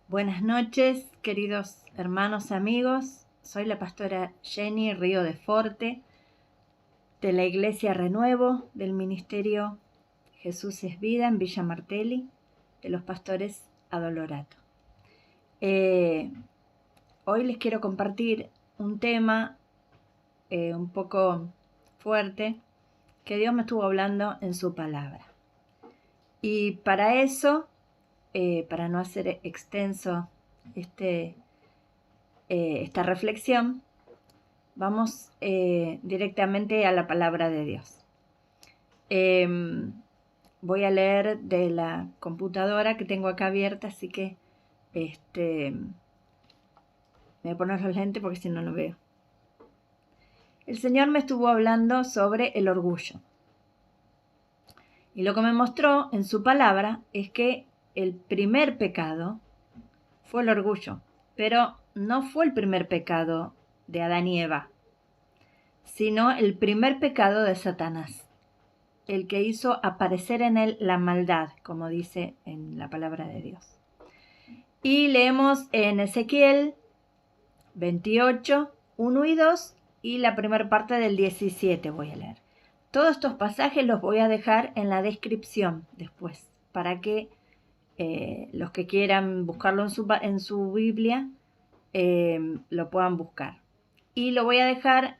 Buenas noches, queridos hermanos, amigos. Soy la pastora Jenny Río de Forte, de la Iglesia Renuevo, del Ministerio Jesús es Vida en Villa Martelli, de los pastores Adolorato. Hoy les quiero compartir un tema un poco fuerte que Dios me estuvo hablando en su palabra. Y para eso, para no hacer extenso esta reflexión, vamos directamente a la palabra de Dios. Voy a leer de la computadora que tengo acá abierta, así que me voy a poner los lentes porque si no, no veo. El Señor me estuvo hablando sobre el orgullo. Y lo que me mostró en su palabra es que el primer pecado fue el orgullo, pero no fue el primer pecado de Adán y Eva, sino el primer pecado de Satanás, el que hizo aparecer en él la maldad, como dice en la palabra de Dios. Y leemos en Ezequiel 28, 1 y 2, y la primera parte del 17 voy a leer. Todos estos pasajes los voy a dejar en la descripción después, para que los que quieran buscarlo en su Biblia lo puedan buscar. Y lo voy a dejar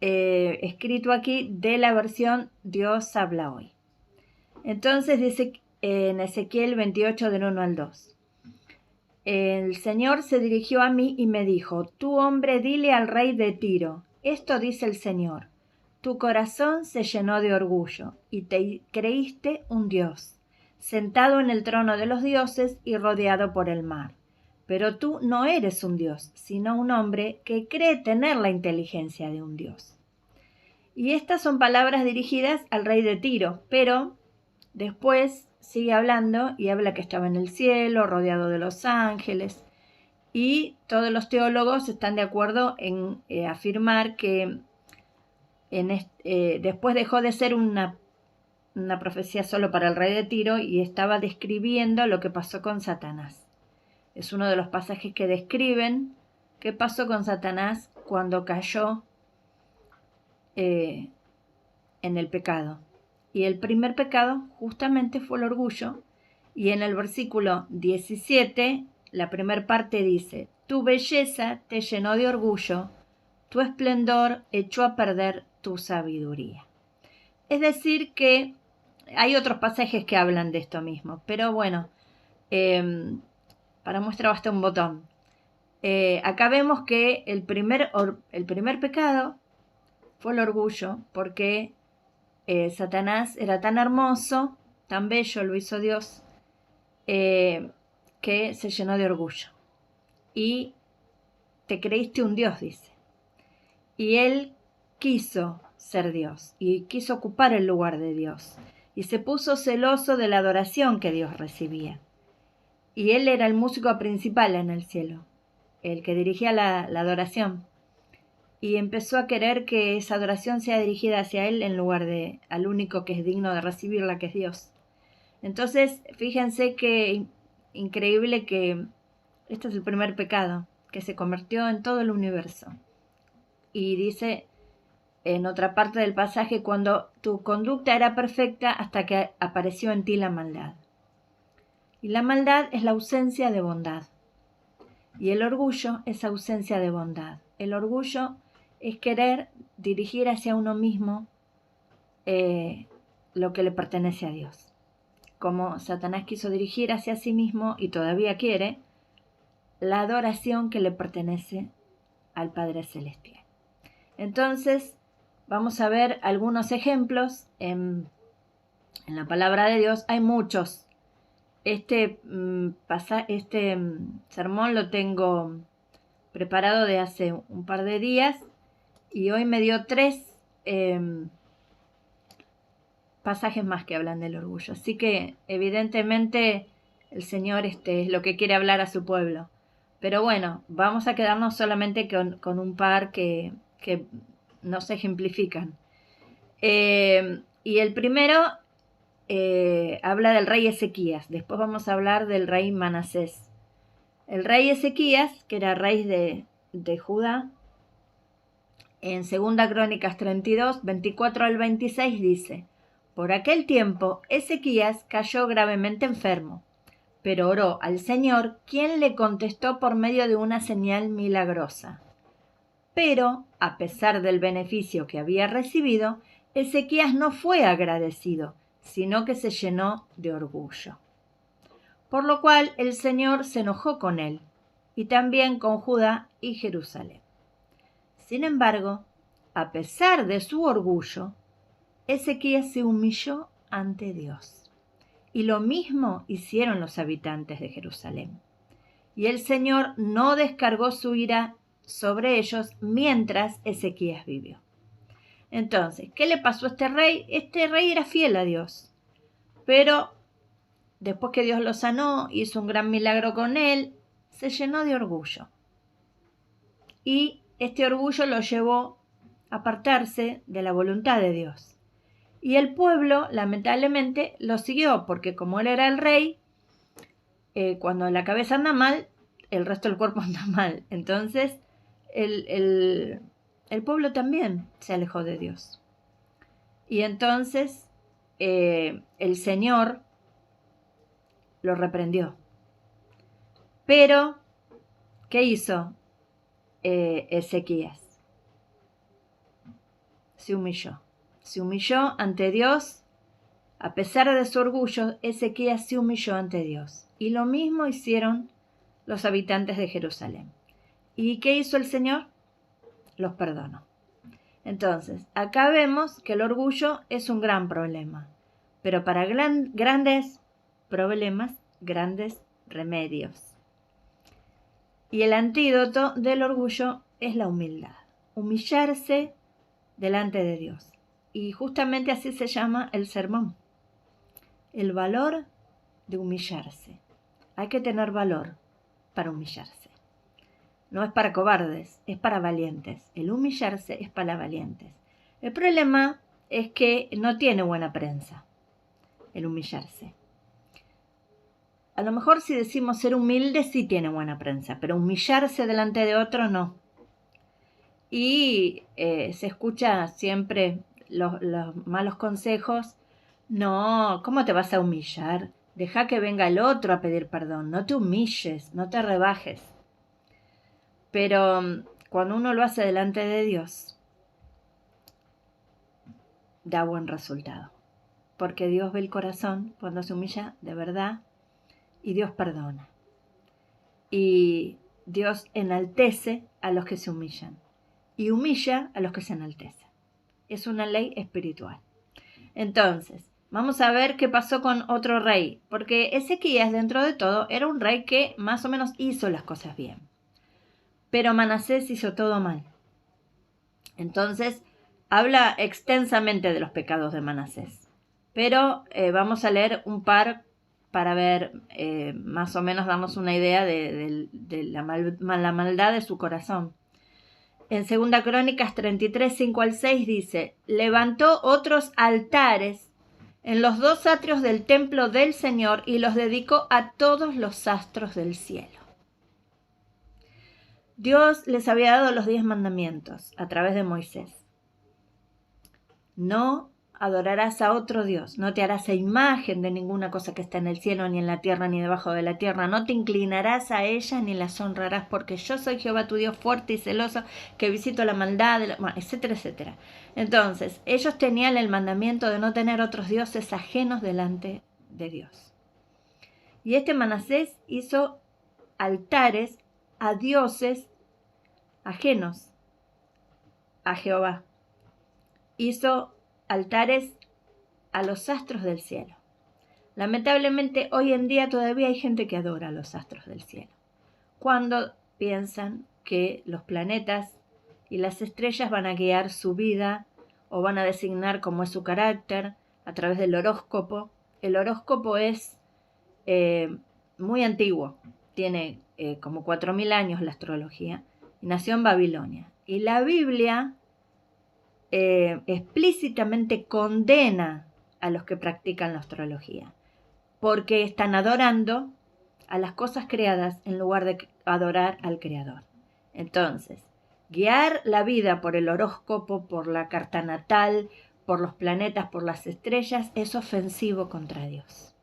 escrito aquí de la versión Dios habla hoy. Entonces dice en Ezequiel 28 del 1 al 2. El Señor se dirigió a mí y me dijo: Tú, hombre, dile al rey de Tiro, esto dice el Señor: tu corazón se llenó de orgullo y te creíste un dios, sentado en el trono de los dioses y rodeado por el mar. Pero tú no eres un dios, sino un hombre que cree tener la inteligencia de un dios. Y estas son palabras dirigidas al rey de Tiro, pero después sigue hablando y habla que estaba en el cielo, rodeado de los ángeles. Y todos los teólogos están de acuerdo en afirmar que después dejó de ser una profecía solo para el rey de Tiro y estaba describiendo lo que pasó con Satanás. Es uno de los pasajes que describen qué pasó con Satanás cuando cayó en el pecado. Y el primer pecado justamente fue el orgullo. Y en el versículo 17, la primera parte dice: tu belleza te llenó de orgullo, tu esplendor echó a perder tu sabiduría. Es decir que hay otros pasajes que hablan de esto mismo, pero bueno, para muestra basta un botón. Acá vemos que el primer pecado fue el orgullo, porque Satanás era tan hermoso, tan bello, lo hizo Dios, que se llenó de orgullo. Y te creíste un Dios, dice. Y él quiso ser Dios y quiso ocupar el lugar de Dios. Y se puso celoso de la adoración que Dios recibía. Y él era el músico principal en el cielo, el que dirigía la adoración. Y empezó a querer que esa adoración sea dirigida hacia él en lugar de al único que es digno de recibirla, que es Dios. Entonces, fíjense que increíble que este es el primer pecado, que se convirtió en todo el universo. Y dice en otra parte del pasaje: cuando tu conducta era perfecta hasta que apareció en ti la maldad. Y la maldad es la ausencia de bondad. Y el orgullo es ausencia de bondad. El orgullo es querer dirigir hacia uno mismo lo que le pertenece a Dios. Como Satanás quiso dirigir hacia sí mismo y todavía quiere la adoración que le pertenece al Padre Celestial. Entonces, vamos a ver algunos ejemplos en la palabra de Dios. Hay muchos. Este sermón lo tengo preparado de hace un par de días y hoy me dio 3 pasajes más que hablan del orgullo. Así que evidentemente el Señor es lo que quiere hablar a su pueblo. Pero bueno, vamos a quedarnos solamente con un par que nos ejemplifican. Y el primero habla del rey Ezequías. Después vamos a hablar del rey Manasés. El rey Ezequías, que era rey de Judá, en 2 Crónicas 32, 24 al 26 dice: por aquel tiempo Ezequías cayó gravemente enfermo, pero oró al Señor, quien le contestó por medio de una señal milagrosa. Pero, a pesar del beneficio que había recibido, Ezequías no fue agradecido, sino que se llenó de orgullo. Por lo cual el Señor se enojó con él, y también con Judá y Jerusalén. Sin embargo, a pesar de su orgullo, Ezequías se humilló ante Dios. Y lo mismo hicieron los habitantes de Jerusalén. Y el Señor no descargó su ira sobre ellos mientras Ezequías vivió. Entonces, ¿qué le pasó a este rey? Este rey era fiel a Dios, pero después que Dios lo sanó, hizo un gran milagro con él, se llenó de orgullo. Y este orgullo lo llevó a apartarse de la voluntad de Dios. Y el pueblo, lamentablemente, lo siguió, porque como él era el rey, cuando la cabeza anda mal, el resto del cuerpo anda mal. Entonces, el pueblo también se alejó de Dios. Y entonces, el Señor lo reprendió. Pero, ¿qué hizo Ezequías? Se humilló ante Dios. A pesar de su orgullo, Ezequías se humilló ante Dios. Y lo mismo hicieron los habitantes de Jerusalén. ¿Y qué hizo el Señor? Los perdonó. Entonces, acá vemos que el orgullo es un gran problema. Pero para grandes problemas, grandes remedios. Y el antídoto del orgullo es la humildad. Humillarse delante de Dios. Y justamente así se llama el sermón. El valor de humillarse. Hay que tener valor para humillarse. No es para cobardes, es para valientes. El humillarse es para valientes. El problema es que no tiene buena prensa el humillarse. A lo mejor si decimos ser humilde sí tiene buena prensa, pero humillarse delante de otro no. Y se escucha siempre los malos consejos. No, ¿cómo te vas a humillar? Deja que venga el otro a pedir perdón. No te humilles, no te rebajes. Pero cuando uno lo hace delante de Dios, da buen resultado. Porque Dios ve el corazón cuando se humilla de verdad y Dios perdona. Y Dios enaltece a los que se humillan y humilla a los que se enaltecen. Es una ley espiritual. Entonces, vamos a ver qué pasó con otro rey, porque Ezequías, dentro de todo, era un rey que más o menos hizo las cosas bien. Pero Manasés hizo todo mal. Entonces, habla extensamente de los pecados de Manasés. Pero vamos a leer un par para ver, más o menos darnos una idea de la maldad de su corazón. En 2 Crónicas 33, 5 al 6 dice: levantó otros altares en los 2 atrios del templo del Señor y los dedicó a todos los astros del cielo. Dios les había dado los 10 mandamientos a través de Moisés. No adorarás a otro Dios, no te harás a imagen de ninguna cosa que está en el cielo, ni en la tierra, ni debajo de la tierra, no te inclinarás a ella, ni las honrarás, porque yo soy Jehová tu Dios fuerte y celoso, que visito la maldad, etcétera, etcétera. Entonces, ellos tenían el mandamiento de no tener otros dioses ajenos delante de Dios. Y este Manasés hizo altares a dioses ajenos a Jehová. Hizo altares a los astros del cielo. Lamentablemente hoy en día todavía hay gente que adora a los astros del cielo, cuando piensan que los planetas y las estrellas van a guiar su vida o van a designar cómo es su carácter a través del horóscopo. El horóscopo es muy antiguo, tiene como 4000 años la astrología, y nació en Babilonia. Y la Biblia explícitamente condena a los que practican la astrología, porque están adorando a las cosas creadas en lugar de adorar al Creador. Entonces, guiar la vida por el horóscopo, por la carta natal, por los planetas, por las estrellas, es ofensivo contra Dios.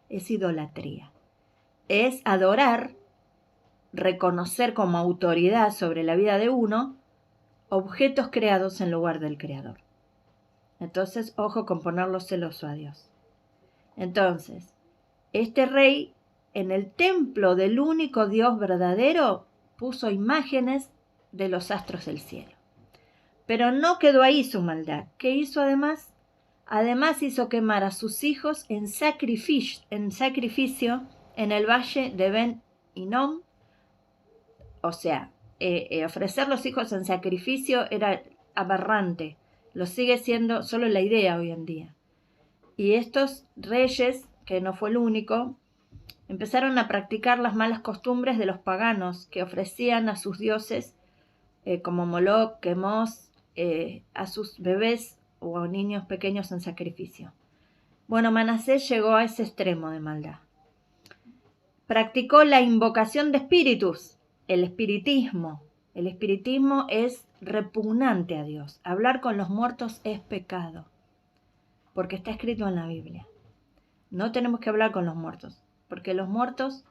Es idolatría. Es adorar, reconocer como autoridad sobre la vida de uno objetos creados en lugar del Creador. Entonces, ojo con ponerlo celoso a Dios. Entonces, este rey en el templo del único Dios verdadero puso imágenes de los astros del cielo. Pero no quedó ahí su maldad. ¿Qué hizo además? Además hizo quemar a sus hijos en sacrificio en el valle de Ben Hinnom. O sea, ofrecer los hijos en sacrificio era aberrante. Lo sigue siendo solo la idea hoy en día. Y estos reyes, que no fue el único, empezaron a practicar las malas costumbres de los paganos que ofrecían a sus dioses como Moloch, Quemos, a sus bebés o a niños pequeños en sacrificio. Bueno, Manasés llegó a ese extremo de maldad. Practicó la invocación de espíritus, el espiritismo. El espiritismo es repugnante a Dios. Hablar con los muertos es pecado, porque está escrito en la Biblia. No tenemos que hablar con los muertos, porque los muertos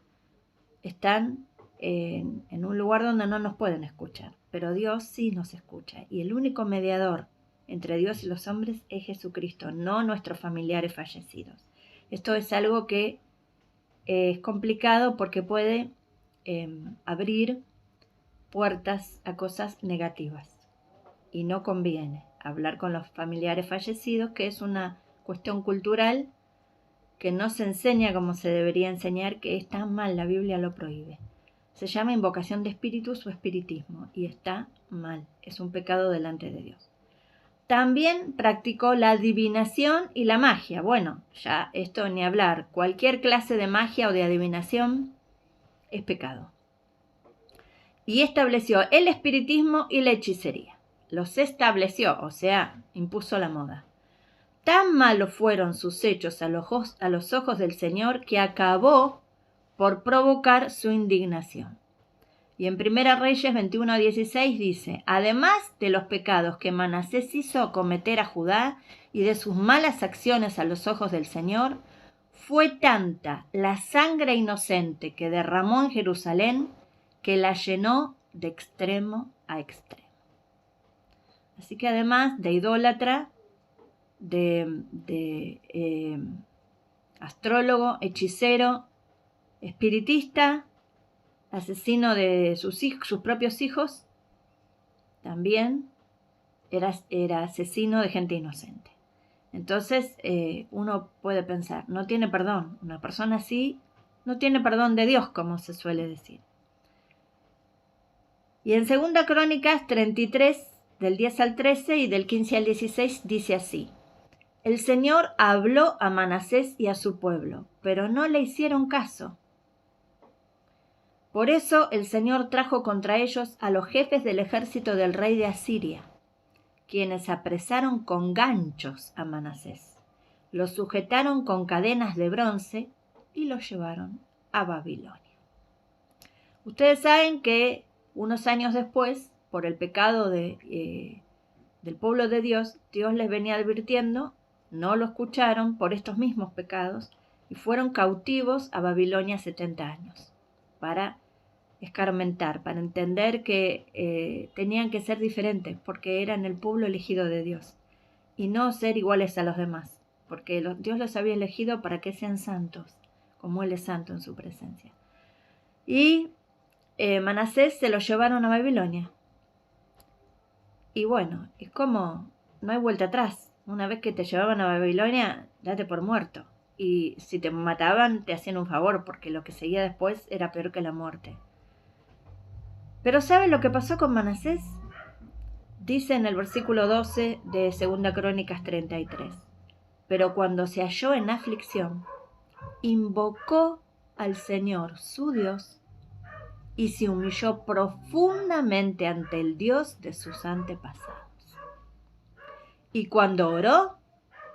están en un lugar donde no nos pueden escuchar, pero Dios sí nos escucha, y el único mediador entre Dios y los hombres es Jesucristo, no nuestros familiares fallecidos. Esto es algo que es complicado porque puede abrir puertas a cosas negativas, y no conviene hablar con los familiares fallecidos, que es una cuestión cultural que no se enseña como se debería enseñar, que está mal, la Biblia lo prohíbe. Se llama invocación de espíritus o espiritismo y está mal, es un pecado delante de Dios. También practicó la adivinación y la magia. Bueno, ya esto ni hablar, cualquier clase de magia o de adivinación es pecado. Y estableció el espiritismo y la hechicería. Los estableció, o sea, impuso la moda. Tan malos fueron sus hechos a los ojos del Señor que acabó por provocar su indignación. Y en 1 Reyes 21:16 dice: además de los pecados que Manasés hizo cometer a Judá y de sus malas acciones a los ojos del Señor, fue tanta la sangre inocente que derramó en Jerusalén que la llenó de extremo a extremo. Así que además de idólatra, de astrólogo, hechicero, espiritista, asesino de sus propios hijos, también era asesino de gente inocente. Entonces uno puede pensar, no tiene perdón. Una persona así no tiene perdón de Dios, como se suele decir. Y en 2 Crónicas 33, del 10 al 13 y del 15 al 16, dice así: el Señor habló a Manasés y a su pueblo, pero no le hicieron caso. Por eso el Señor trajo contra ellos a los jefes del ejército del rey de Asiria, quienes apresaron con ganchos a Manasés, lo sujetaron con cadenas de bronce y lo llevaron a Babilonia. Ustedes saben que unos años después, por el pecado del pueblo de Dios, Dios les venía advirtiendo, no lo escucharon por estos mismos pecados y fueron cautivos a Babilonia 70 años para escarmentar, para entender que tenían que ser diferentes porque eran el pueblo elegido de Dios y no ser iguales a los demás, porque Dios los había elegido para que sean santos, como Él es santo en su presencia. Y Manasés se lo llevaron a Babilonia. Y bueno, es como, no hay vuelta atrás. Una vez que te llevaban a Babilonia, date por muerto. Y si te mataban, te hacían un favor, porque lo que seguía después era peor que la muerte. Pero ¿saben lo que pasó con Manasés? Dice en el versículo 12 de 2 Crónicas 33. Pero cuando se halló en aflicción, invocó al Señor, su Dios, y se humilló profundamente ante el Dios de sus antepasados. Y cuando oró,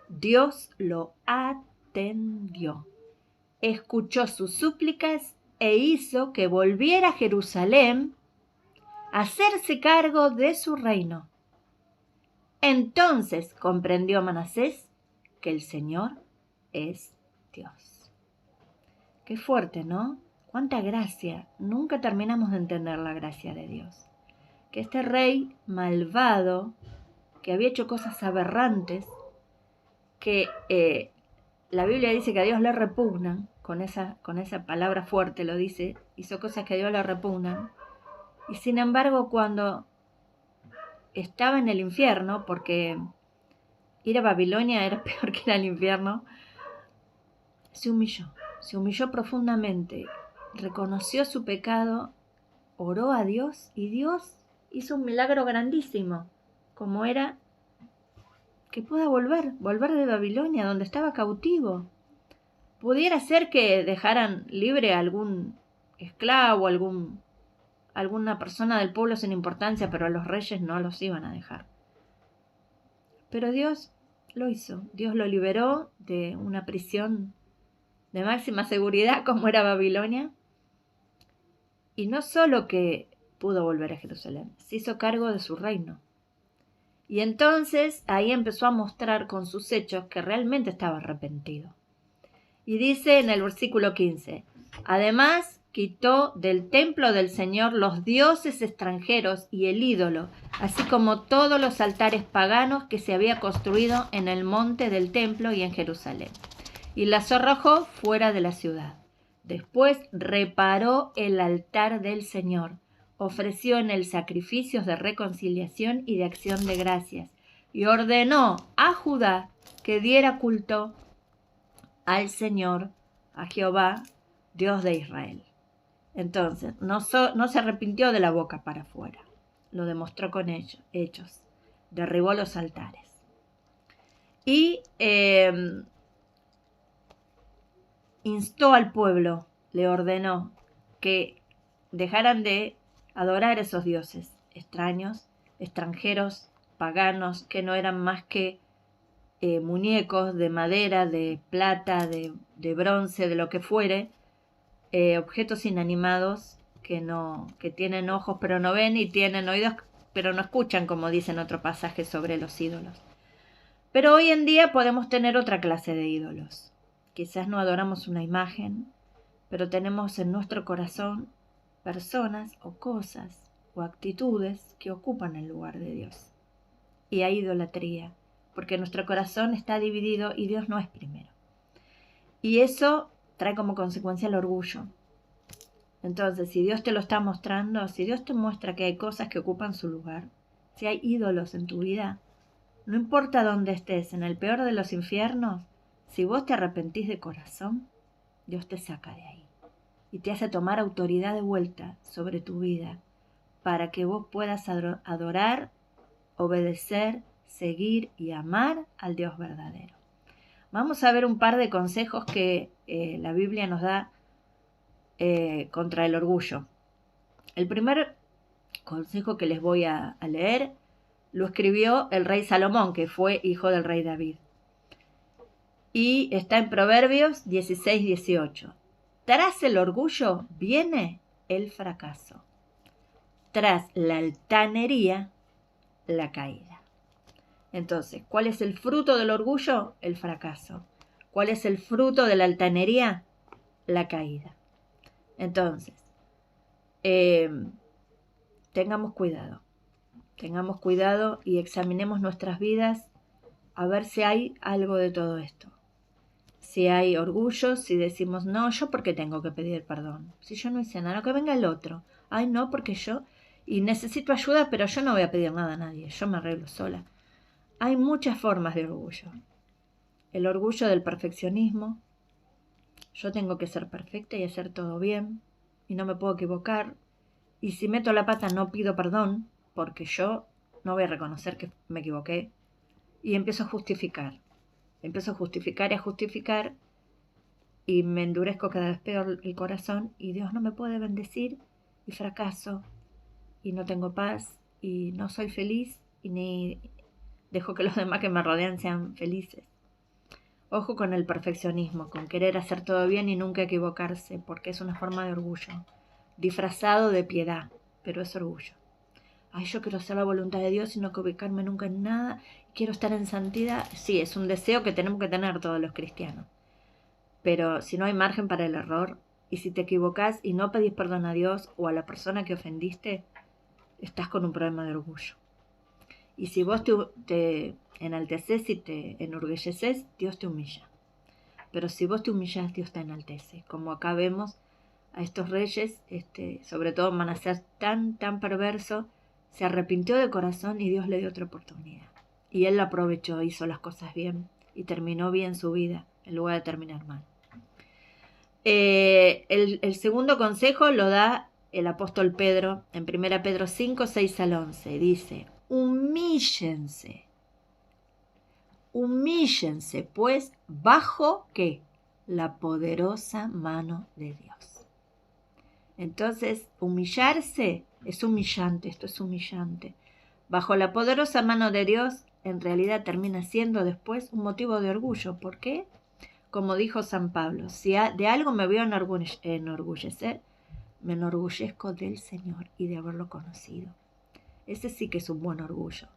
Dios lo atendió escuchó sus súplicas e hizo que volviera a Jerusalén a hacerse cargo de su reino. Entonces comprendió Manasés que el Señor es Dios. Qué fuerte, ¿no? Cuánta gracia. Nunca terminamos de entender la gracia de Dios. Que este rey malvado, que había hecho cosas aberrantes, que la Biblia dice que a Dios le repugnan, con esa palabra fuerte lo dice, hizo cosas que a Dios le repugnan, y sin embargo cuando estaba en el infierno, porque ir a Babilonia era peor que ir al infierno, se humilló profundamente, reconoció su pecado, oró a Dios y Dios hizo un milagro grandísimo, como era que pueda volver de Babilonia, donde estaba cautivo. Pudiera ser que dejaran libre a algún esclavo, alguna persona del pueblo sin importancia, pero a los reyes no los iban a dejar. Pero Dios lo hizo, Dios lo liberó de una prisión de máxima seguridad como era Babilonia, y no solo que pudo volver a Jerusalén, se hizo cargo de su reino. Y entonces ahí empezó a mostrar con sus hechos que realmente estaba arrepentido. Y dice en el versículo 15, además quitó del templo del Señor los dioses extranjeros y el ídolo, así como todos los altares paganos que se había construido en el monte del templo y en Jerusalén, y las arrojó fuera de la ciudad. Después reparó el altar del Señor, ofreció en él sacrificios de reconciliación y de acción de gracias, y ordenó a Judá que diera culto al Señor, a Jehová, Dios de Israel. Entonces, no se arrepintió de la boca para afuera, lo demostró con hechos, derribó los altares. Y instó al pueblo, le ordenó que dejaran de adorar esos dioses extraños, extranjeros, paganos, que no eran más que muñecos de madera, de plata, de bronce, de lo que fuere, objetos inanimados que tienen ojos pero no ven y tienen oídos pero no escuchan, como dice en otro pasaje sobre los ídolos. Pero hoy en día podemos tener otra clase de ídolos. Quizás no adoramos una imagen, pero tenemos en nuestro corazón personas o cosas o actitudes que ocupan el lugar de Dios. Y hay idolatría, porque nuestro corazón está dividido y Dios no es primero. Y eso trae como consecuencia el orgullo. Entonces, si Dios te lo está mostrando, si Dios te muestra que hay cosas que ocupan su lugar, si hay ídolos en tu vida, no importa dónde estés, en el peor de los infiernos, si vos te arrepentís de corazón, Dios te saca de ahí y te hace tomar autoridad de vuelta sobre tu vida para que vos puedas adorar, obedecer, seguir y amar al Dios verdadero. Vamos a ver un par de consejos que la Biblia nos da contra el orgullo. El primer consejo que les voy a leer lo escribió el rey Salomón, que fue hijo del rey David. Y está en Proverbios 16-18. Tras el orgullo viene el fracaso. Tras la altanería, la caída. Entonces, ¿cuál es el fruto del orgullo? El fracaso. ¿Cuál es el fruto de la altanería? La caída. Entonces, tengamos cuidado y examinemos nuestras vidas a ver si hay algo de todo esto. Si hay orgullo, si decimos, no, yo porque tengo que pedir perdón. Si yo no hice nada, no, que venga el otro. Ay, no, porque yo, y necesito ayuda, pero yo no voy a pedir nada a nadie, yo me arreglo sola. Hay muchas formas de orgullo. El orgullo del perfeccionismo. Yo tengo que ser perfecta y hacer todo bien, y no me puedo equivocar. Y si meto la pata no pido perdón, porque yo no voy a reconocer que me equivoqué. Y empiezo a justificar. Empiezo a justificar y me endurezco cada vez peor el corazón y Dios no me puede bendecir y fracaso y no tengo paz y no soy feliz y ni dejo que los demás que me rodean sean felices. Ojo con el perfeccionismo, con querer hacer todo bien y nunca equivocarse, porque es una forma de orgullo, disfrazado de piedad, pero es orgullo. Ay, yo quiero hacer la voluntad de Dios y no equivocarme nunca en nada, quiero estar en santidad. Sí, es un deseo que tenemos que tener todos los cristianos, pero si no hay margen para el error, y si te equivocas y no pedís perdón a Dios o a la persona que ofendiste, estás con un problema de orgullo. Y si vos te enalteces y te enorgulleces, Dios te humilla. Pero si vos te humillás, Dios te enaltece. Como acá vemos a estos reyes, sobre todo Manasés tan perverso, se arrepintió de corazón y Dios le dio otra oportunidad. Y él la aprovechó, hizo las cosas bien y terminó bien su vida, en lugar de terminar mal. El segundo consejo lo da el apóstol Pedro en 1 Pedro 5, 6 al 11. Dice, humíllense pues bajo ¿qué? La poderosa mano de Dios. Entonces, humillarse es humillante, esto es humillante. Bajo la poderosa mano de Dios, en realidad termina siendo después un motivo de orgullo. ¿Por qué? Como dijo San Pablo, si de algo me voy a enorgullecer, me enorgullezco del Señor y de haberlo conocido. Ese sí que es un buen orgullo.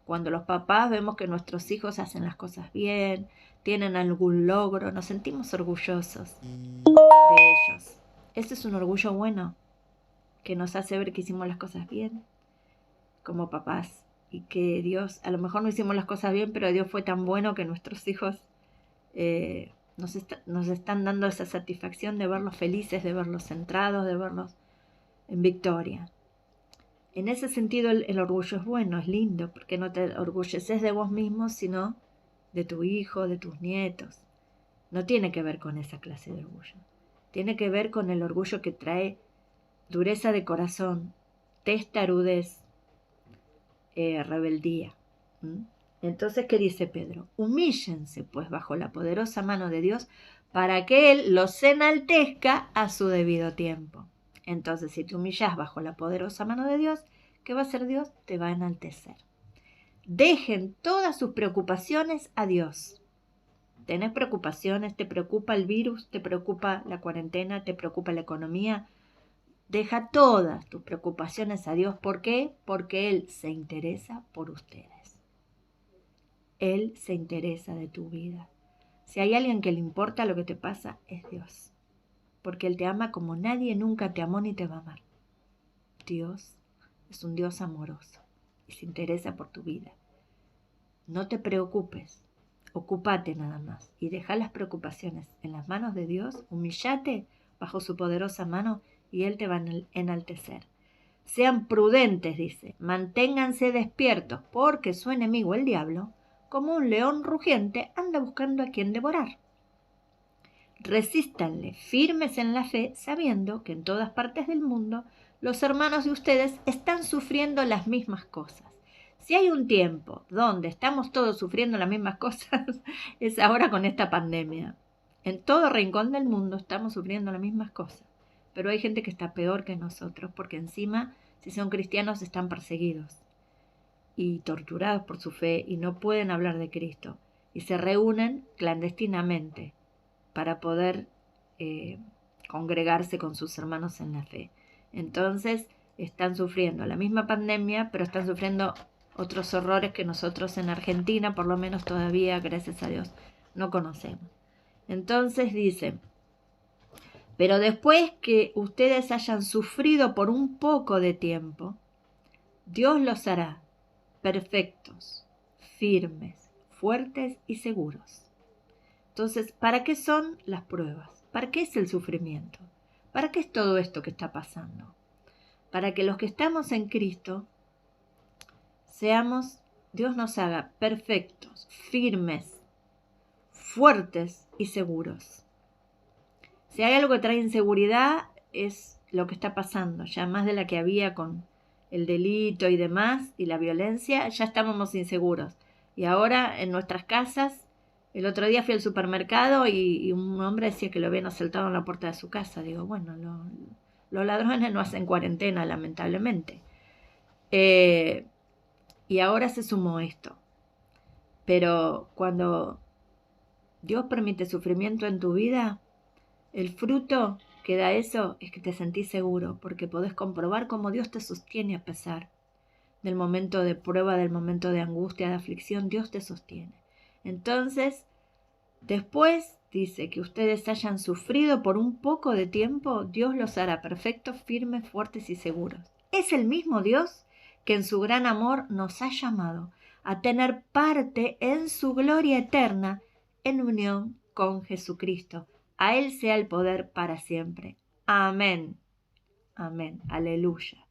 Cuando los papás vemos que nuestros hijos hacen las cosas bien, tienen algún logro, nos sentimos orgullosos de ellos. Ese es un orgullo bueno, que nos hace ver que hicimos las cosas bien como papás y que Dios, a lo mejor no hicimos las cosas bien, pero Dios fue tan bueno que nuestros hijos nos están dando esa satisfacción de verlos felices, de verlos centrados, de verlos en victoria. En ese sentido el orgullo es bueno, es lindo, porque no te orgulleces de vos mismo, sino de tu hijo, de tus nietos. No tiene que ver con esa clase de orgullo. Tiene que ver con el orgullo que trae dureza de corazón, testarudez, rebeldía. Entonces, ¿qué dice Pedro? Humíllense, pues, bajo la poderosa mano de Dios, para que Él los enaltezca a su debido tiempo. Entonces, si te humillas bajo la poderosa mano de Dios, ¿qué va a hacer Dios? Te va a enaltecer. Dejen todas sus preocupaciones a Dios. ¿Tenés preocupaciones? ¿Te preocupa el virus? ¿Te preocupa la cuarentena? ¿Te preocupa la economía? Deja todas tus preocupaciones a Dios. ¿Por qué? Porque Él se interesa por ustedes. Él se interesa de tu vida. Si hay alguien que le importa lo que te pasa, es Dios. Porque Él te ama como nadie nunca te amó ni te va a amar. Dios es un Dios amoroso y se interesa por tu vida. No te preocupes, ocúpate nada más y deja las preocupaciones en las manos de Dios, humíllate bajo su poderosa mano y Él te va a enaltecer. Sean prudentes, dice, manténganse despiertos, porque su enemigo, el diablo, como un león rugiente, anda buscando a quien devorar. Resístanle firmes en la fe, sabiendo que en todas partes del mundo los hermanos de ustedes están sufriendo las mismas cosas. Si hay un tiempo donde estamos todos sufriendo las mismas cosas, es ahora con esta pandemia. En todo rincón del mundo estamos sufriendo las mismas cosas. Pero hay gente que está peor que nosotros, porque encima, si son cristianos, están perseguidos y torturados por su fe y no pueden hablar de Cristo. Y se reúnen clandestinamente para poder congregarse con sus hermanos en la fe. Entonces están sufriendo la misma pandemia, pero están sufriendo otros horrores que nosotros en Argentina, por lo menos todavía, gracias a Dios, no conocemos. Entonces dice, pero después que ustedes hayan sufrido por un poco de tiempo, Dios los hará perfectos, firmes, fuertes y seguros. Entonces, ¿para qué son las pruebas? ¿Para qué es el sufrimiento? ¿Para qué es todo esto que está pasando? Para que los que estamos en Cristo Dios nos haga perfectos, firmes, fuertes y seguros. Si hay algo que trae inseguridad, es lo que está pasando, ya más de la que había con el delito y demás, y la violencia, ya estábamos inseguros. Y ahora en nuestras casas, el otro día fui al supermercado y un hombre decía que lo habían asaltado en la puerta de su casa. Digo, bueno, los ladrones no hacen cuarentena, lamentablemente. Y ahora se sumó esto. Pero cuando Dios permite sufrimiento en tu vida, el fruto que da eso es que te sentís seguro, porque podés comprobar cómo Dios te sostiene a pesar del momento de prueba, del momento de angustia, de aflicción. Dios te sostiene. Entonces, después dice que ustedes hayan sufrido por un poco de tiempo, Dios los hará perfectos, firmes, fuertes y seguros. Es el mismo Dios que en su gran amor nos ha llamado a tener parte en su gloria eterna en unión con Jesucristo. A Él sea el poder para siempre. Amén. Amén. Aleluya.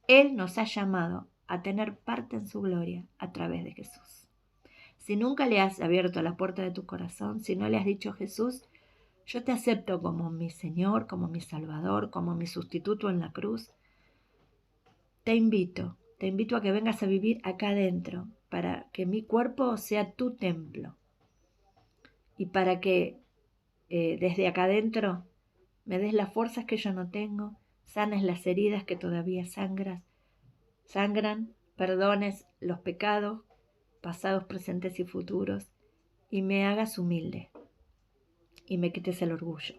Él nos ha llamado a tener parte en su gloria a través de Jesús. Si nunca le has abierto la puerta de tu corazón, si no le has dicho: Jesús, yo te acepto como mi Señor, como mi Salvador, como mi sustituto en la cruz, te invito a que vengas a vivir acá adentro, para que mi cuerpo sea tu templo y para que desde acá adentro me des las fuerzas que yo no tengo, sanes las heridas que todavía sangran, perdones los pecados pasados, presentes y futuros, y me hagas humilde y me quites el orgullo.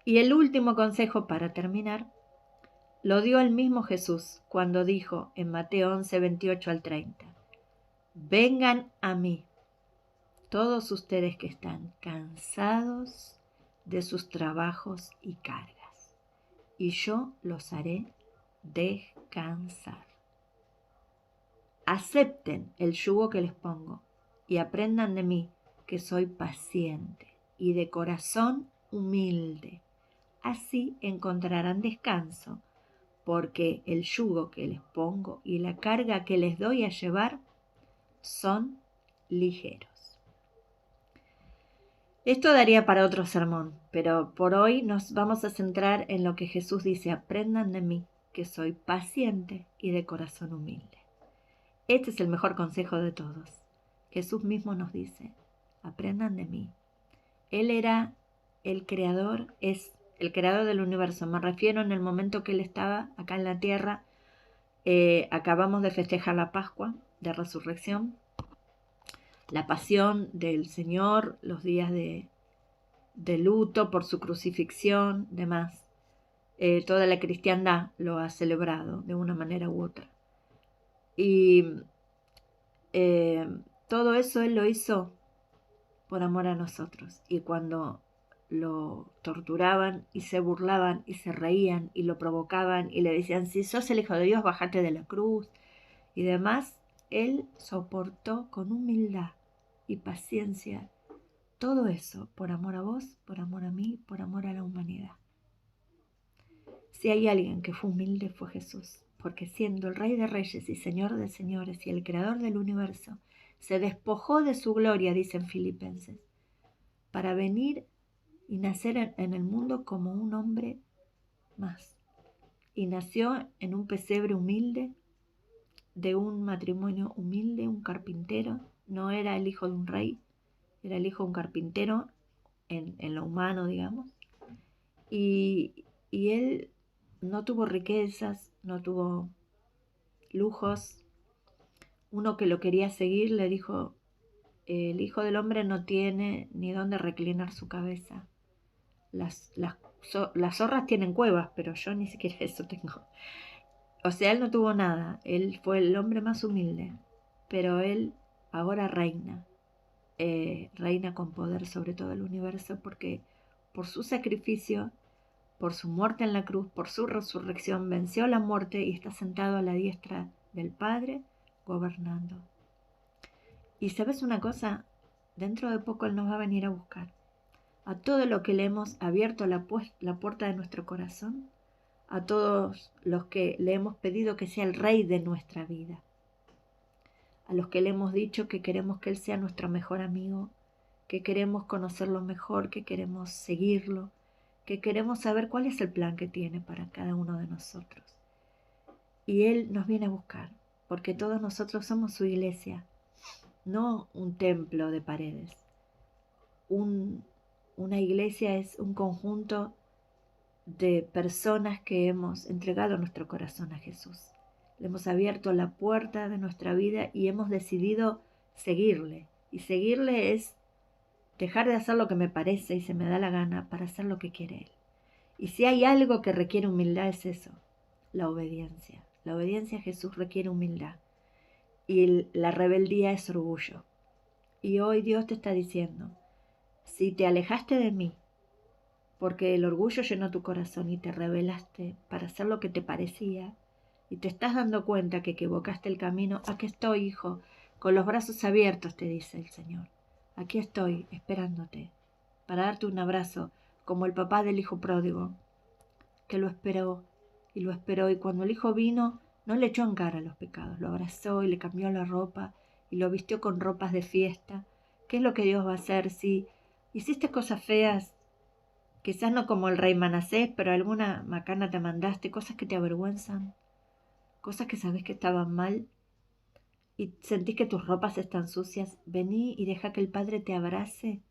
Y el último consejo para terminar lo dio el mismo Jesús cuando dijo en Mateo 11, 28 al 30: vengan a mí todos ustedes que están cansados de sus trabajos y cargas, y yo los haré descansar. Acepten el yugo que les pongo y aprendan de mí, que soy paciente y de corazón humilde. Así encontrarán descanso, porque el yugo que les pongo y la carga que les doy a llevar son ligeros. Esto daría para otro sermón, pero por hoy nos vamos a centrar en lo que Jesús dice: aprendan de mí, que soy paciente y de corazón humilde. Este es el mejor consejo de todos. Jesús mismo nos dice: aprendan de mí. Él era el creador, es el creador del universo. Me refiero en el momento que Él estaba acá en la tierra. Acabamos de festejar la Pascua de Resurrección, la pasión del Señor, los días de luto por su crucifixión, demás. Toda la cristiandad lo ha celebrado de una manera u otra. Y todo eso Él lo hizo por amor a nosotros. Y cuando lo torturaban y se burlaban y se reían y lo provocaban y le decían: si sos el Hijo de Dios, bájate de la cruz y demás, Él soportó con humildad y paciencia todo eso por amor a vos, por amor a mí, por amor a la humanidad. Si hay alguien que fue humilde, fue Jesús, porque siendo el Rey de Reyes y Señor de Señores y el Creador del universo, se despojó de su gloria, dicen Filipenses, para venir y nacer en el mundo como un hombre más. Y nació en un pesebre humilde, de un matrimonio humilde, un carpintero. No era el hijo de un rey, era el hijo de un carpintero en lo humano, digamos. Y él no tuvo riquezas, no tuvo lujos. Uno que lo quería seguir le dijo: el Hijo del Hombre no tiene ni dónde reclinar su cabeza. Las zorras tienen cuevas, pero yo ni siquiera eso tengo. O sea, él no tuvo nada. Él fue el hombre más humilde, pero él ahora reina. Reina con poder sobre todo el universo, porque por su sacrificio, por su muerte en la cruz, por su resurrección, venció la muerte y está sentado a la diestra del Padre, gobernando. Y ¿sabes una cosa? Dentro de poco Él nos va a venir a buscar. A todo lo que le hemos abierto la puerta de nuestro corazón, a todos los que le hemos pedido que sea el Rey de nuestra vida, a los que le hemos dicho que queremos que Él sea nuestro mejor amigo, que queremos conocerlo mejor, que queremos seguirlo, que queremos saber cuál es el plan que tiene para cada uno de nosotros. Y Él nos viene a buscar, porque todos nosotros somos su iglesia, no un templo de paredes. Una iglesia es un conjunto de personas que hemos entregado nuestro corazón a Jesús. Le hemos abierto la puerta de nuestra vida y hemos decidido seguirle. Y seguirle es Dejar de hacer lo que me parece y se me da la gana para hacer lo que quiere Él. Y si hay algo que requiere humildad es eso, la obediencia. La obediencia a Jesús requiere humildad. Y la rebeldía es orgullo. Y hoy Dios te está diciendo, si te alejaste de mí, porque el orgullo llenó tu corazón y te rebelaste para hacer lo que te parecía, y te estás dando cuenta que equivocaste el camino, aquí estoy, hijo, con los brazos abiertos, te dice el Señor. Aquí estoy, esperándote, para darte un abrazo, como el papá del hijo pródigo, que lo esperó, y cuando el hijo vino, no le echó en cara los pecados, lo abrazó y le cambió la ropa, y lo vistió con ropas de fiesta. ¿Qué es lo que Dios va a hacer si hiciste cosas feas? Quizás no como el rey Manasés, pero alguna macana te mandaste, cosas que te avergüenzan, cosas que sabes que estaban mal y sentís que tus ropas están sucias. Vení y deja que el Padre te abrace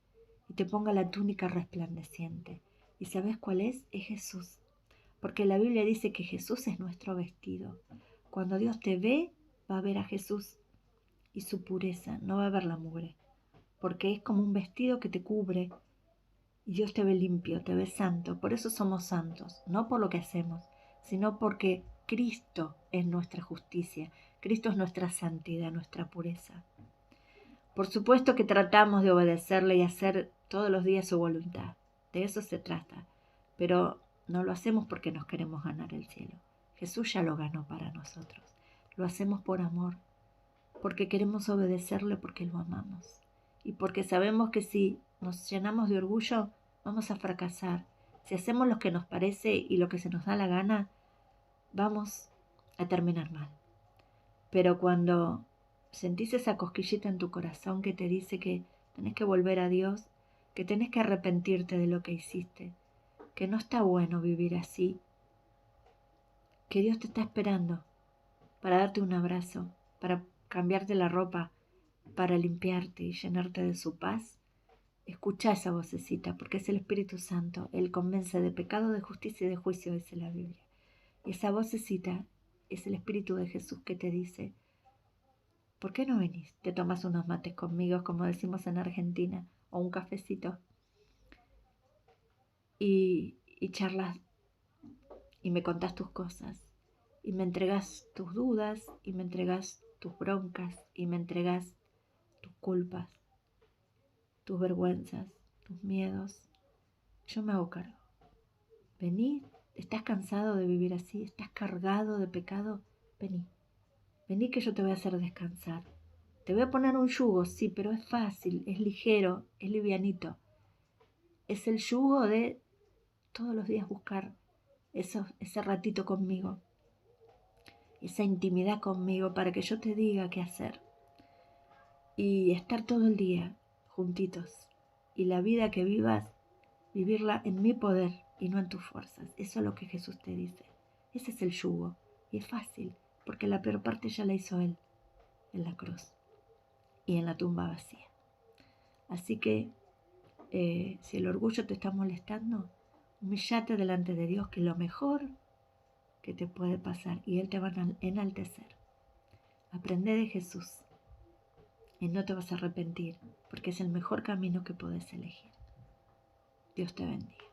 y te ponga la túnica resplandeciente. ¿Y sabes cuál es? Es Jesús. Porque la Biblia dice que Jesús es nuestro vestido. Cuando Dios te ve, va a ver a Jesús y su pureza, no va a ver la mugre. Porque es como un vestido que te cubre. Y Dios te ve limpio, te ve santo. Por eso somos santos, no por lo que hacemos, sino porque Cristo es nuestra justicia. Cristo es nuestra santidad, nuestra pureza. Por supuesto que tratamos de obedecerle y hacer todos los días su voluntad. De eso se trata. Pero no lo hacemos porque nos queremos ganar el cielo. Jesús ya lo ganó para nosotros. Lo hacemos por amor, porque queremos obedecerle porque lo amamos. Y porque sabemos que si nos llenamos de orgullo, vamos a fracasar. Si hacemos lo que nos parece y lo que se nos da la gana, vamos a terminar mal. Pero cuando sentís esa cosquillita en tu corazón que te dice que tenés que volver a Dios, que tenés que arrepentirte de lo que hiciste, que no está bueno vivir así, que Dios te está esperando para darte un abrazo, para cambiarte la ropa, para limpiarte y llenarte de su paz, escucha esa vocecita, porque es el Espíritu Santo. Él convence de pecado, de justicia y de juicio, dice la Biblia. Y esa vocecita es el Espíritu de Jesús que te dice, ¿por qué no venís? Te tomas unos mates conmigo, como decimos en Argentina, o un cafecito, y charlas, y me contás tus cosas, y me entregas tus dudas, y me entregas tus broncas, y me entregas tus culpas, tus vergüenzas, tus miedos. Yo me hago cargo. Vení, ¿estás cansado de vivir así? ¿Estás cargado de pecado? Vení. Vení que yo te voy a hacer descansar. Te voy a poner un yugo, sí, pero es fácil, es ligero, es livianito. Es el yugo de todos los días buscar ese ratito conmigo, esa intimidad conmigo para que yo te diga qué hacer. Y estar todo el día juntitos. Y la vida que vivas, vivirla en mi poder y no en tus fuerzas. Eso es lo que Jesús te dice. Ese es el yugo. Y es fácil, porque la peor parte ya la hizo Él en la cruz y en la tumba vacía. Así que si el orgullo te está molestando, humillate delante de Dios, que es lo mejor que te puede pasar, y Él te va a enaltecer. Aprende de Jesús y no te vas a arrepentir, porque es el mejor camino que puedes elegir. Dios te bendiga.